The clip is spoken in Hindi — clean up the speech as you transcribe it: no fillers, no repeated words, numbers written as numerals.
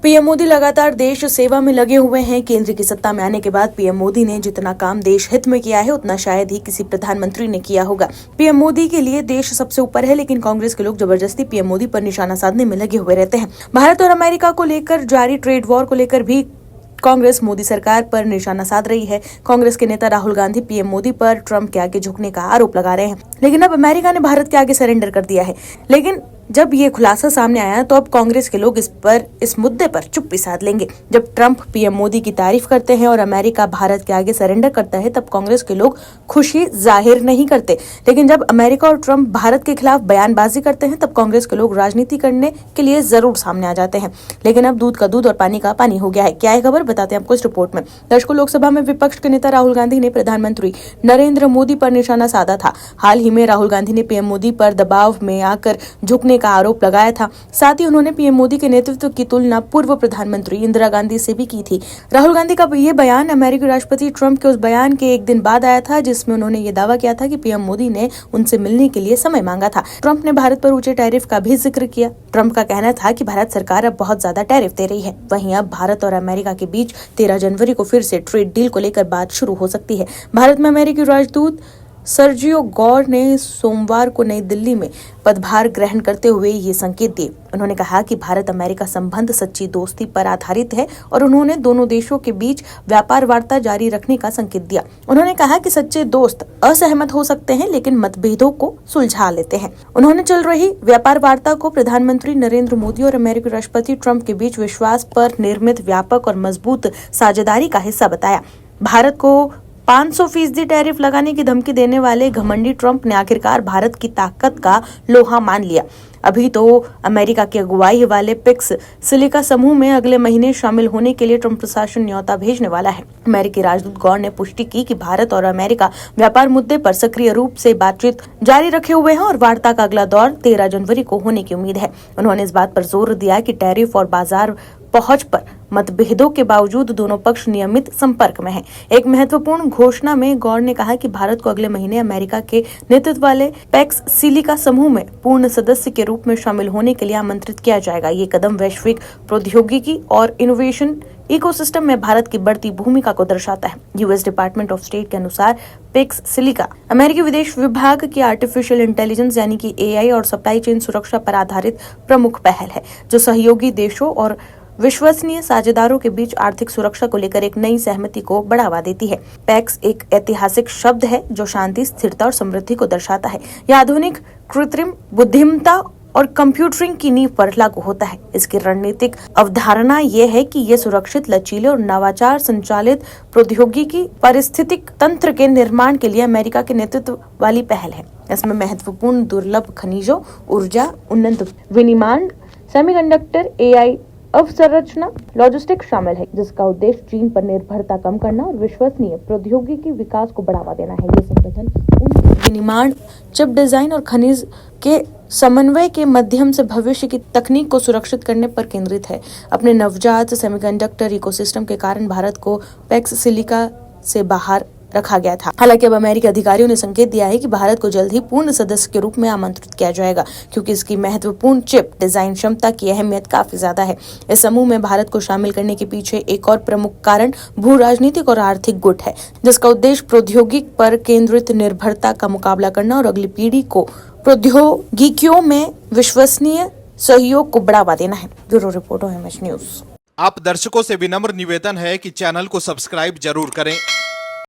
पीएम मोदी लगातार देश सेवा में लगे हुए हैं। केंद्र की सत्ता में आने के बाद पीएम मोदी ने जितना काम देश हित में किया है उतना शायद ही किसी प्रधानमंत्री ने किया होगा। पीएम मोदी के लिए देश सबसे ऊपर है, लेकिन कांग्रेस के लोग जबरदस्ती पीएम मोदी पर निशाना साधने में लगे हुए रहते हैं। भारत और अमेरिका को लेकर जारी ट्रेड वॉर को लेकर भी कांग्रेस मोदी सरकार पर निशाना साध रही है। कांग्रेस के नेता राहुल गांधी पीएम मोदी पर ट्रंप के आगे झुकने का आरोप लगा रहे हैं, लेकिन अब अमेरिका ने भारत के आगे सरेंडर कर दिया है। लेकिन जब ये खुलासा सामने आया तो अब कांग्रेस के लोग इस मुद्दे पर चुप्पी साध लेंगे। जब ट्रंप पीएम मोदी की तारीफ करते हैं और अमेरिका भारत के आगे सरेंडर करता है तब कांग्रेस के लोग खुशी जाहिर नहीं करते, लेकिन जब अमेरिका और ट्रंप भारत के खिलाफ बयानबाजी करते हैं तब कांग्रेस के लोग राजनीति करने के लिए जरूर सामने आ जाते हैं। लेकिन अब दूध का दूध और पानी का पानी हो गया है। क्या है खबर, बताते हैं आपको इस रिपोर्ट में। दर्शकों, लोकसभा में विपक्ष के नेता राहुल गांधी ने प्रधानमंत्री नरेंद्र मोदी पर निशाना साधा था। हाल ही में राहुल गांधी ने पीएम मोदी पर दबाव में आकर झुकने का आरोप लगाया था। साथ ही उन्होंने पीएम मोदी के नेतृत्व की तुलना पूर्व प्रधानमंत्री इंदिरा गांधी से भी की थी। राहुल गांधी का ये बयान अमेरिकी राष्ट्रपति ट्रंप के उस बयान के एक दिन बाद आया था जिसमें उन्होंने ये दावा किया था कि पीएम मोदी ने उनसे मिलने के लिए समय मांगा था। ट्रंप ने भारत पर ऊंचे टैरिफ का भी जिक्र किया। ट्रंप का कहना था कि भारत सरकार अब बहुत ज्यादा टैरिफ दे रही है। वहीं अब भारत और अमेरिका के बीच 13 जनवरी को फिर से ट्रेड डील को लेकर बात शुरू हो सकती है। भारत में अमेरिकी राजदूत सर्जियो गौर ने सोमवार को नई दिल्ली में पदभार ग्रहण करते हुए ये संकेत दिए। उन्होंने कहा कि भारत अमेरिका संबंध सच्ची दोस्ती पर आधारित है और उन्होंने दोनों देशों के बीच व्यापार वार्ता जारी रखने का संकेत दिया। उन्होंने कहा कि सच्चे दोस्त असहमत हो सकते हैं लेकिन मतभेदों को सुलझा लेते हैं। उन्होंने चल रही व्यापार वार्ता को प्रधानमंत्री नरेंद्र मोदी और अमेरिकी राष्ट्रपति ट्रंप के बीच विश्वास पर निर्मित व्यापक और मजबूत साझेदारी का हिस्सा बताया। भारत को 500% टैरिफ लगाने की धमकी देने वाले घमंडी ट्रंप ने आखिरकार भारत की ताकत का लोहा मान लिया। अभी तो अमेरिका की अगुवाई वाले पिक्स सिलिका समूह में अगले महीने शामिल होने के लिए ट्रंप प्रशासन न्योता भेजने वाला है। अमेरिकी राजदूत गौर ने पुष्टि की कि भारत और अमेरिका व्यापार मुद्दे पर सक्रिय रूप से बातचीत जारी रखे हुए हैं और वार्ता का अगला दौर 13 जनवरी को होने की उम्मीद है। उन्होंने इस बात पर जोर दिया कि टैरिफ और बाजार पहुंच पर मतभेदों के बावजूद दोनों पक्ष नियमित संपर्क में हैं। एक महत्वपूर्ण घोषणा में गौर ने कहा कि भारत को अगले महीने अमेरिका के नेतृत्व वाले पैक्स सिलिका समूह में पूर्ण सदस्य के रूप में शामिल होने के लिए आमंत्रित किया जाएगा। ये कदम वैश्विक प्रौद्योगिकी और इनोवेशन इकोसिस्टम में भारत की बढ़ती भूमिका को दर्शाता है। यूएस डिपार्टमेंट ऑफ स्टेट के अनुसार पेक्स सिलिका अमेरिकी विदेश विभाग की आर्टिफिशियल इंटेलिजेंस यानी कि एआई और सप्लाई चेन सुरक्षा पर आधारित प्रमुख पहल है, जो सहयोगी देशों और विश्वसनीय साझेदारों के बीच आर्थिक सुरक्षा को लेकर एक नई सहमति को बढ़ावा देती है। पैक्स एक ऐतिहासिक शब्द है जो शांति, स्थिरता और समृद्धि को दर्शाता है। यह आधुनिक कृत्रिम बुद्धिमत्ता और कंप्यूटरिंग की नींव पर लागू होता है। इसकी रणनीतिक अवधारणा यह है कि यह सुरक्षित, लचीले और नवाचार संचालित प्रौद्योगिकी पारिस्थितिक तंत्र के निर्माण के लिए अमेरिका के नेतृत्व वाली पहल है। इसमें महत्वपूर्ण दुर्लभ खनिजों, ऊर्जा, उन्नत विनिर्माण, सेमीकंडक्टर, एआई अवसंरचना, लॉजिस्टिक्स शामिल है, जिसका उद्देश्य चीन पर निर्भरता कम करना और विश्वसनीय प्रौद्योगिकी विकास को बढ़ावा देना है। ये संगठन विनिर्माण, चिप डिजाइन और खनिज के समन्वय के माध्यम से भविष्य की तकनीक को सुरक्षित करने पर केंद्रित है। अपने नवजात सेमीकंडक्टर इकोसिस्टम के कारण भारत को पैक्स सिलिका से बाहर रखा गया था। हालांकि अब अमेरिकी अधिकारियों ने संकेत दिया है कि भारत को जल्द ही पूर्ण सदस्य के रूप में आमंत्रित किया जाएगा, क्योंकि इसकी महत्वपूर्ण चिप डिजाइन क्षमता की अहमियत काफी ज्यादा है। इस समूह में भारत को शामिल करने के पीछे एक और प्रमुख कारण भू राजनीतिक और आर्थिक गुट है, जिसका उद्देश्य प्रौद्योगिकी पर केंद्रित निर्भरता का मुकाबला करना और अगली पीढ़ी को प्रौद्योगिकियों में विश्वसनीय सहयोग को बढ़ावा देना है। Bureau report, OMH news. आप दर्शकों से विनम्र निवेदन है कि चैनल को सब्सक्राइब जरूर करें